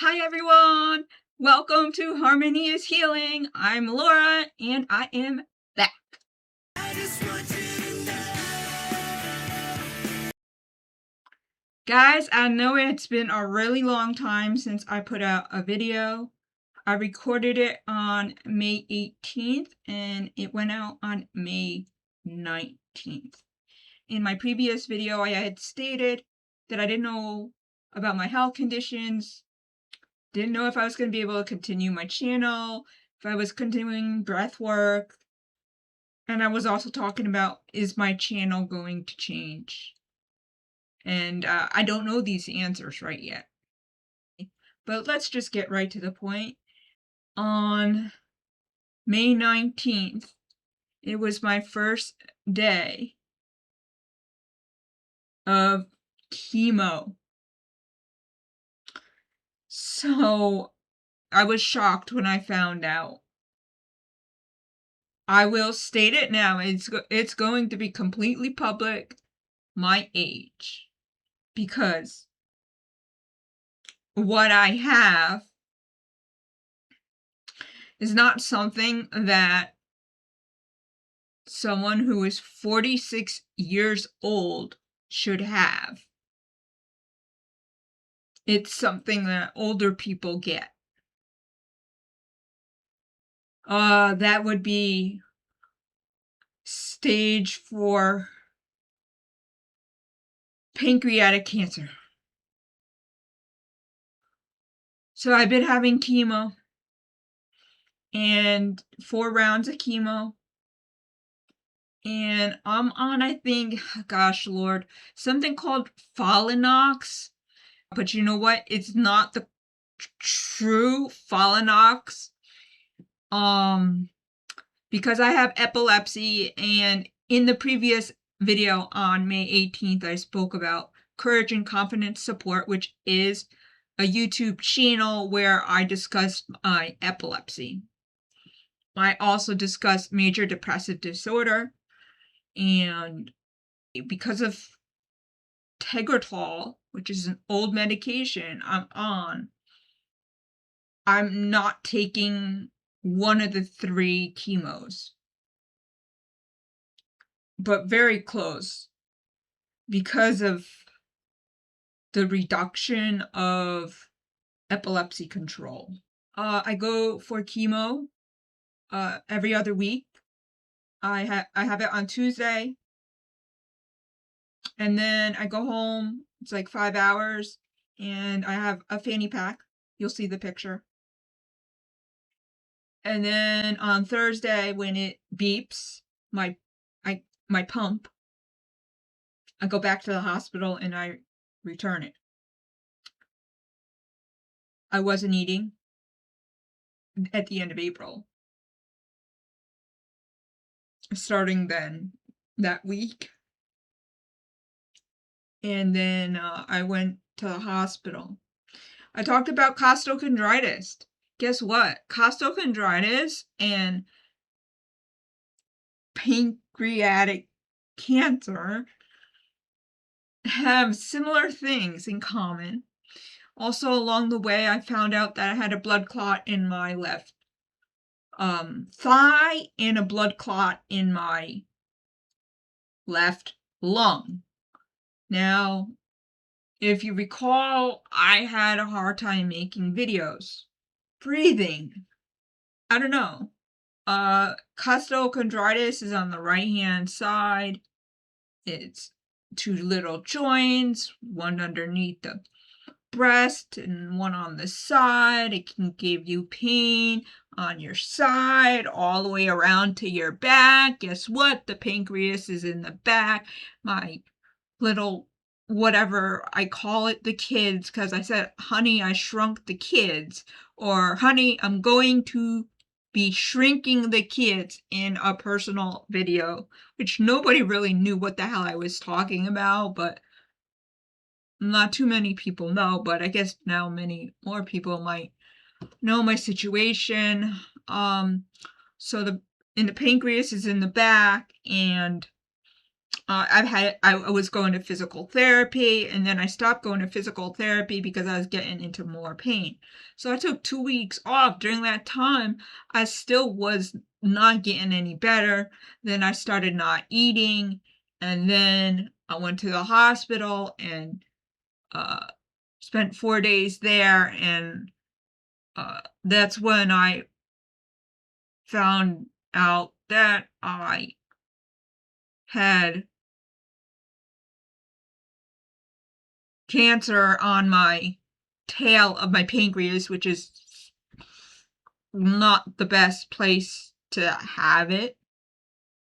Hi everyone! Welcome to Harmony is Healing. I'm Laura and I am back. Guys, I know it's been a really long time since I put out a video. I recorded it on May 18th and it went out on May 19th. In my previous video, I had stated that I didn't know about my health conditions, didn't know if I was going to be able to continue my channel, if I was continuing breath work, and I was also talking about, is my channel going to change? And I don't know these answers right yet. But let's just get right to the point. On May 19th, it was my first day of chemo. So I was shocked when I found out. I will state it now. It's going to be completely public, my age, because what I have is not something that someone who is 46 years old should have. It's something that older people get. That would be stage 4 pancreatic cancer. So I've been having chemo and 4 rounds of chemo. And I'm on, I think, gosh, Lord, something called Folinox. But you know what? It's not the true Folinox. Because I have epilepsy, and in the previous video on May 18th, I spoke about Courage and Confidence Support, which is a YouTube channel where I discussed my epilepsy. I also discussed major depressive disorder, and because of Tegretol, which is an old medication I'm not taking one of the 3 chemos, but very close because of the reduction of epilepsy control. I go for chemo every other week. I have it on Tuesday, and then I go home. It's like 5 hours, and I have a fanny pack. You'll see the picture. And then on Thursday, when it beeps, my pump, I go back to the hospital and I return it. I wasn't eating at the end of April. Starting then, that week. And then I went to the hospital. I talked about costocondritis. Guess what? Costocondritis and pancreatic cancer have similar things in common. Also, along the way, I found out that I had a blood clot in my left thigh and a blood clot in my left lung. Now, if you recall, I had a hard time making videos. Breathing. I don't know. Costocondritis is on the right-hand side. It's 2 little joints, one underneath the breast and one on the side. It can give you pain on your side all the way around to your back. Guess what? The pancreas is in the back. My little whatever I call it, the kids, because I said, honey, I shrunk the kids, or honey, I'm going to be shrinking the kids in a personal video, which nobody really knew what the hell I was talking about, but not too many people know, but I guess now many more people might know my situation. So the pancreas is in the back, and I was going to physical therapy, and then I stopped going to physical therapy because I was getting into more pain. So I took 2 weeks off. During that time, I still was not getting any better. Then I started not eating, and then I went to the hospital and uh, spent 4 days there, and that's when I found out that I had cancer on my tail of my pancreas, which is not the best place to have it,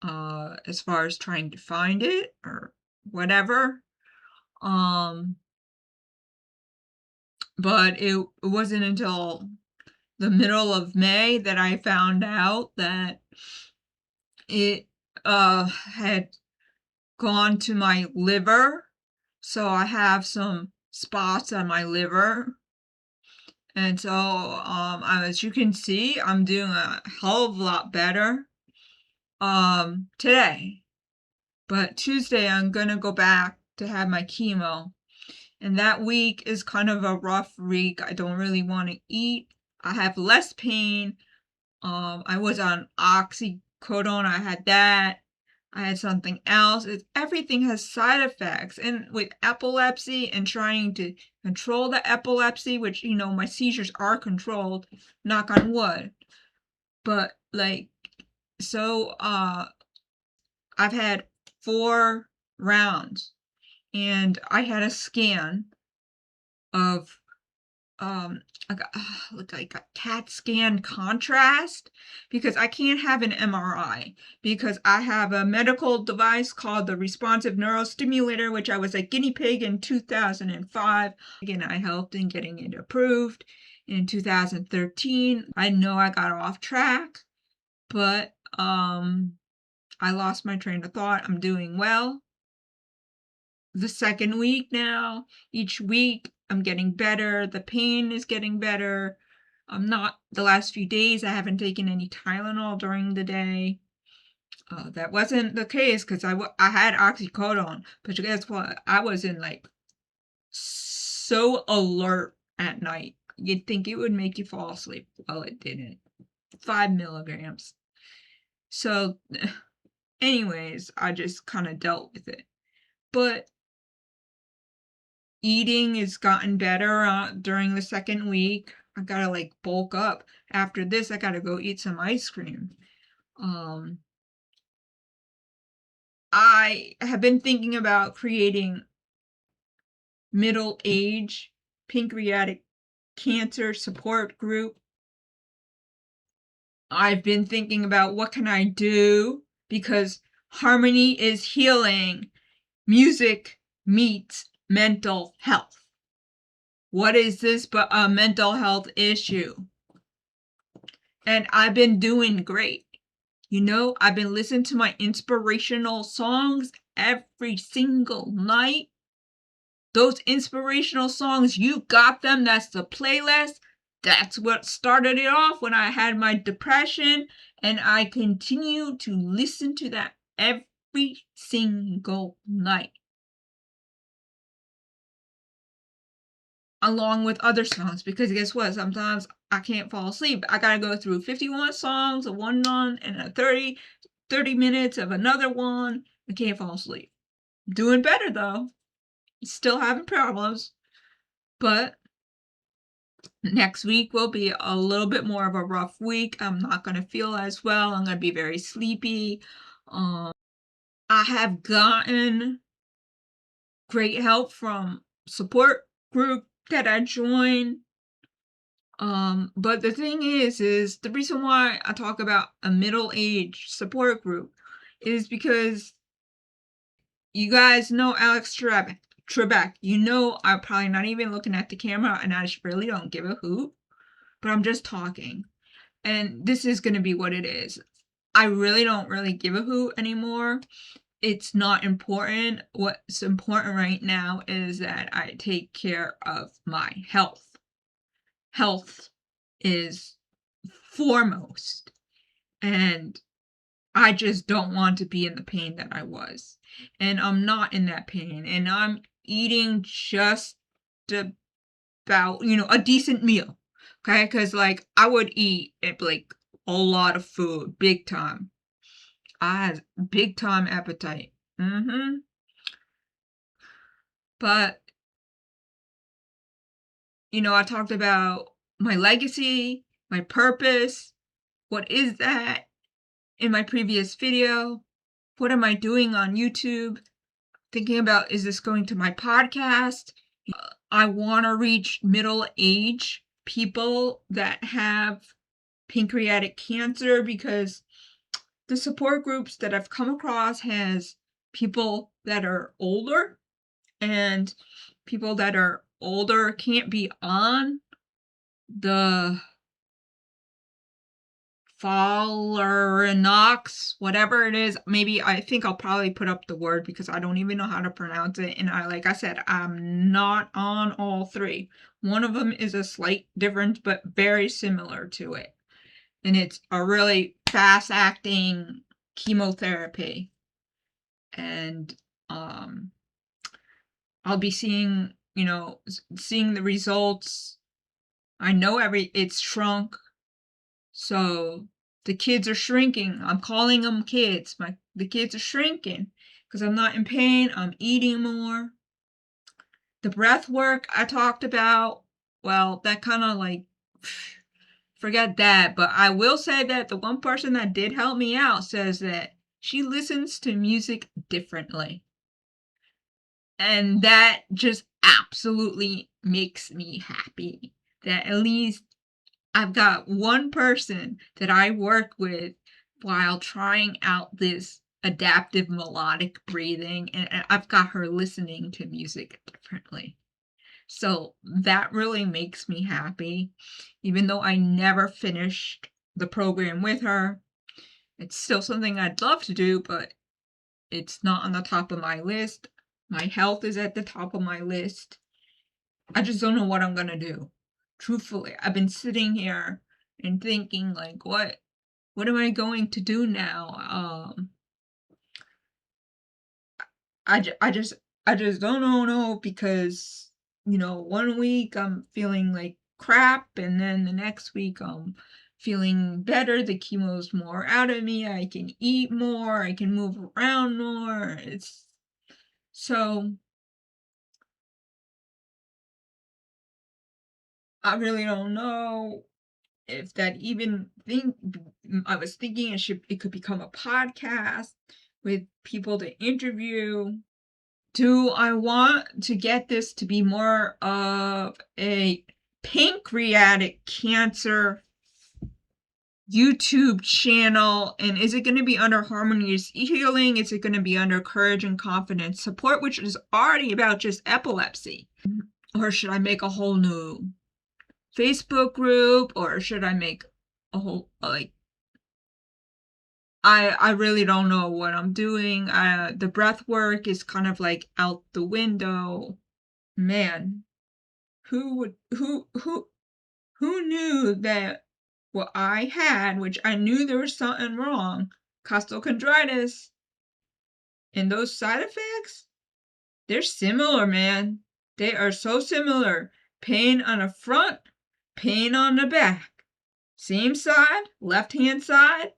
as far as trying to find it or whatever. Um, but it wasn't until the middle of May that I found out that it had gone to my liver. So I have some spots on my liver. And so, as you can see, I'm doing a hell of a lot better, today. But Tuesday, I'm gonna go back to have my chemo. And that week is kind of a rough week. I don't really want to eat. I have less pain. I was on oxycodone. I had that. I had something else. Everything has side effects. And with epilepsy and trying to control the epilepsy, which, my seizures are controlled, knock on wood. But so I've had 4 rounds, and I had a scan of like a CAT scan contrast, because I can't have an MRI because I have a medical device called the responsive neurostimulator, which I was a guinea pig in 2005. Again, I helped in getting it approved in 2013. I know I got off track, but I lost my train of thought. I'm doing well. The second week now, each week I'm getting better. The pain is getting better. I'm not the last few days, I haven't taken any Tylenol during the day. That wasn't the case because I had oxycodone, but guess what? I was in so alert at night. You'd think it would make you fall asleep. Well, it didn't. 5 milligrams. So, anyways, I just kind of dealt with it. But eating has gotten better during the second week. I gotta bulk up. After this, I gotta go eat some ice cream. I have been thinking about creating middle age pancreatic cancer support group. I've been thinking about what can I do, because harmony is healing. Music meets mental health. What is this but a mental health issue? And I've been doing great. I've been listening to my inspirational songs every single night. Those inspirational songs, you got them. That's the playlist. That's what started it off when I had my depression. And I continue to listen to that every single night, along with other songs, because guess what? Sometimes I can't fall asleep. I gotta go through 51 songs of one and a 30 minutes of another one. I can't fall asleep. Doing better though. Still having problems. But next week will be a little bit more of a rough week. I'm not going to feel as well. I'm going to be very sleepy. I have gotten great help from support group that I joined. But the thing is the reason why I talk about a middle-age support group is because you guys know Alex Trebek. I'm probably not even looking at the camera, and I just really don't give a hoot, but I'm just talking. And this is going to be what it is. I really don't give a hoot anymore. It's not important. What's important right now is that I take care of my health. Health is foremost. And I just don't want to be in the pain that I was. and I'm not in that pain, and I'm eating just about, a decent meal, okay? Because like, I would eat, like, a lot of food, big time. I had big time appetite. But, I talked about my legacy, my purpose, what is that in my previous video? What am I doing on YouTube? Thinking about, is this going to my podcast? I want to reach middle age people that have pancreatic cancer because the support groups that I've come across has people that are older, and people that are older can't be on the Fallerinox, whatever it is. Maybe I think I'll probably put up the word because I don't even know how to pronounce it. And like I said, I'm not on all three. One of them is a slight difference, but very similar to it. And it's a really fast acting chemotherapy. And I'll be seeing, seeing the results. I know it's shrunk. So the kids are shrinking. I'm calling them kids. The kids are shrinking because I'm not in pain. I'm eating more. The breath work I talked about, well, that kind of like, forget that. But I will say that the one person that did help me out says that she listens to music differently. And that just absolutely makes me happy that at least I've got one person that I work with while trying out this adaptive melodic breathing, and I've got her listening to music differently. So that really makes me happy. Even though I never finished the program with her, it's still something I'd love to do, but it's not on the top of my list. My health is at the top of my list. I just don't know what I'm gonna do. Truthfully, I've been sitting here and thinking like, what am I going to do now? I just don't know because, 1 week I'm feeling like crap, and then the next week I'm feeling better. The chemo's more out of me. I can eat more. I can move around more. It's so I really don't know if that even think I was thinking it could become a podcast with people to interview. Do I want to get this to be more of a pancreatic cancer YouTube channel? And is it going to be under Harmonious Healing? Is it going to be under Courage and Confidence Support, which is already about just epilepsy? Or should I make a whole new Facebook group? Or should I make a whole, like, I really don't know what I'm doing. The breath work is kind of like out the window. Man, who knew that what I had, which I knew there was something wrong, costocondritis, and those side effects, they're similar, man. They are so similar. Pain on the front, pain on the back. Same side, left-hand side.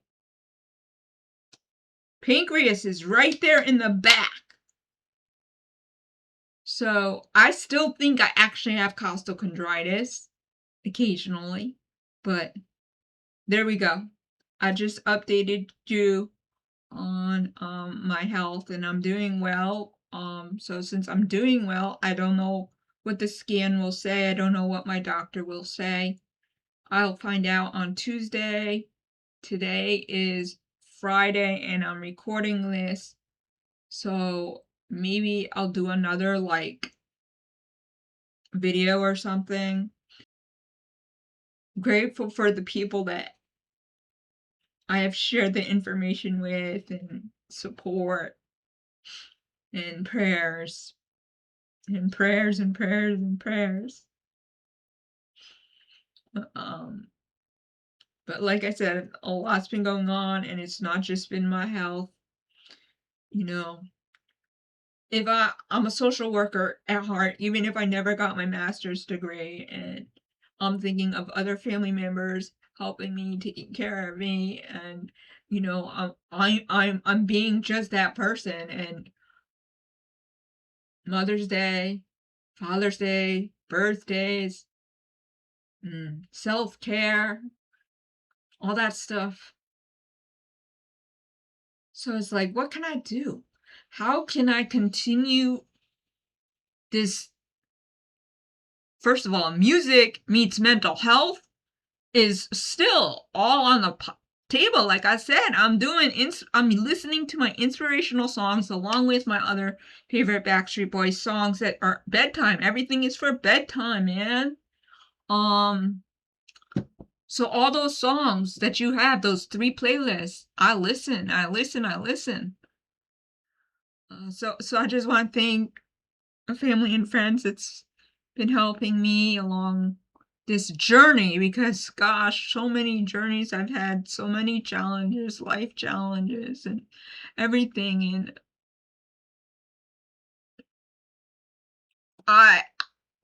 Pancreas is right there in the back. So I still think I actually have costocondritis occasionally, but there we go. I just updated you on my health, and I'm doing well. So since I'm doing well, I don't know what the scan will say. I don't know what my doctor will say. I'll find out on Tuesday. Today is Friday, and I'm recording this. So maybe I'll do another like video or something. Grateful for the people that I have shared the information with, and support, and prayers, and prayers, and prayers, and prayers. Um, but like I said, a lot's been going on, and it's not just been my health. You know, if I'm a social worker at heart, even if I never got my master's degree, and I'm thinking of other family members helping me, taking care of me, and I'm being just that person. And Mother's Day, Father's Day, birthdays, self-care, all that stuff. So it's like, what can I do? How can I continue this? First of all, music meets mental health is still all on the table. Like I said, I'm listening to my inspirational songs along with my other favorite Backstreet Boys songs that are bedtime. Everything is for bedtime, man. Um, so all those songs that you have, those 3 playlists, I listen, I listen, I listen. So I just want to thank my family and friends that's been helping me along this journey, because gosh, so many journeys I've had, so many challenges, life challenges and everything. And I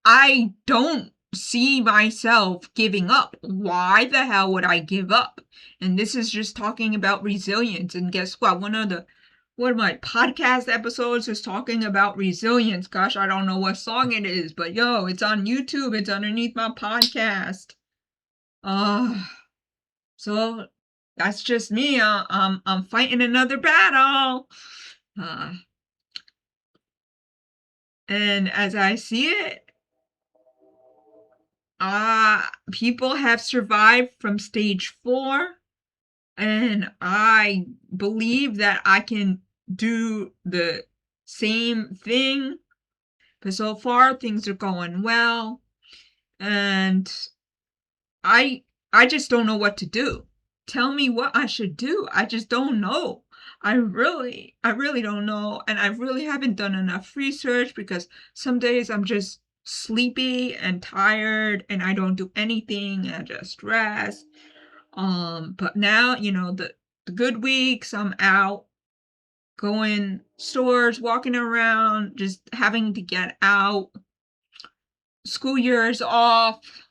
I don't see myself giving up. Why the hell would I give up? And this is just talking about resilience. And guess what? One of my podcast episodes is talking about resilience. Gosh, I don't know what song it is, but yo, it's on YouTube. It's underneath my podcast. Uh, so that's just me. I'm fighting another battle. Uh, and as I see it, people have survived from stage 4, and I believe that I can do the same thing. But so far, things are going well, and I I just don't know what to do. Tell me what I should do. I just don't know. I really don't know, and I really haven't done enough research, because some days I'm just sleepy and tired and I don't do anything and I just rest. But now, the good weeks I'm out going stores, walking around, just having to get out. School year is off.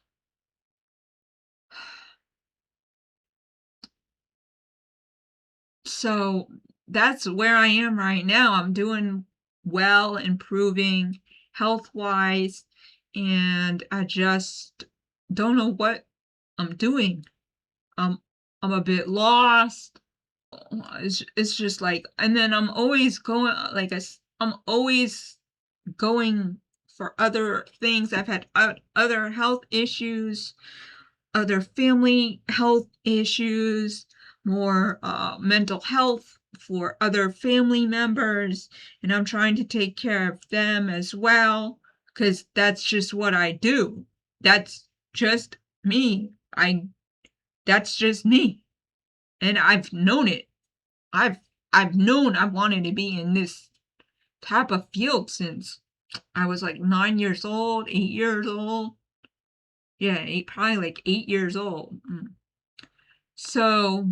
So that's where I am right now. I'm doing well, improving health-wise, and I just don't know what I'm doing. I'm a bit lost. It's just like, and then I'm always going, like I'm always going for other things. I've had other health issues, other family health issues, more mental health for other family members, and I'm trying to take care of them as well, because that's just what I do. That's just me. That's just me, and I've known it. I've I've known I wanted to be in this type of field since I was like 9 years old, 8 years old. Yeah, probably like 8 years old. So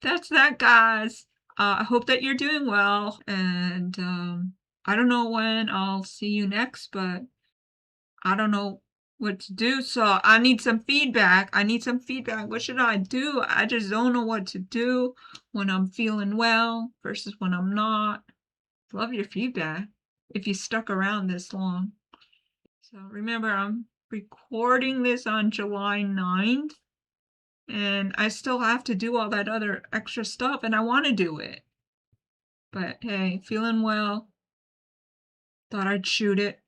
that's that, guys. I hope that you're doing well, and I don't know when I'll see you next, but I don't know what to do. So I need some feedback. I need some feedback. What should I do? I just don't know what to do when I'm feeling well versus when I'm not. Love your feedback if you stuck around this long. So remember, I'm recording this on July 9th, and I still have to do all that other extra stuff, and I want to do it. But hey, feeling well, thought I'd shoot it,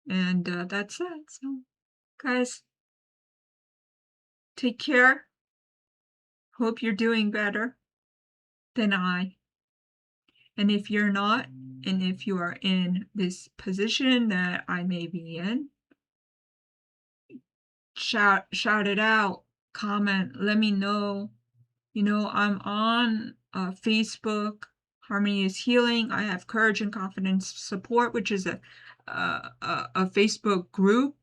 and that's it. So, guys, take care. Hope you're doing better than I. And if you're not, and if you are in this position that I may be in, shout it out, comment, let me know. I'm on Facebook. Harmony is Healing. I have Courage and Confidence Support, which is a Facebook group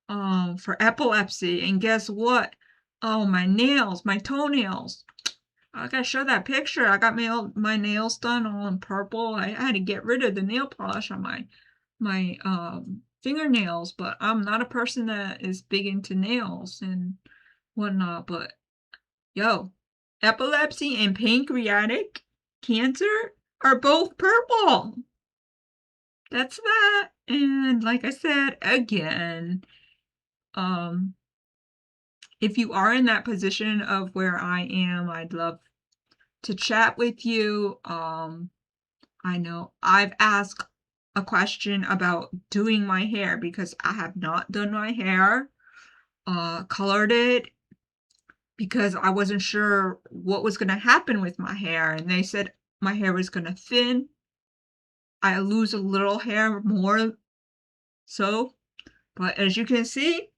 for epilepsy. And guess what? Oh, my nails, my toenails. I gotta show that picture. I got my nails done all in purple. I had to get rid of the nail polish on my fingernails, but I'm not a person that is big into nails and whatnot. But yo, epilepsy and pancreatic cancer are both purple. That's that. And like I said, again, um, if you are in that position of where I am, I'd love to chat with you. I know I've asked a question about doing my hair because I have not done my hair, colored it because I wasn't sure what was gonna happen with my hair, and they said my hair was gonna thin. I lose a little hair more so, but as you can see,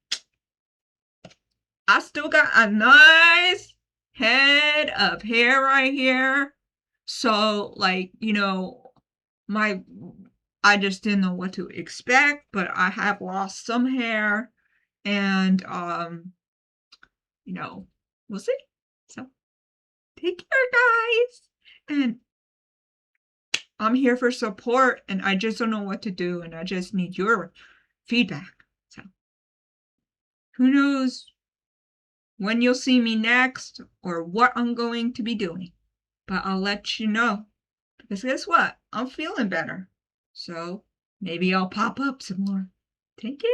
I still got a nice head of hair right here. So, like, my I just didn't know what to expect, but I have lost some hair and you know, we'll see. So, take care, guys. And I'm here for support and I just don't know what to do and I just need your feedback. So, who knows when you'll see me next or what I'm going to be doing. But I'll let you know. Because guess what? I'm feeling better. So maybe I'll pop up some more. Take care.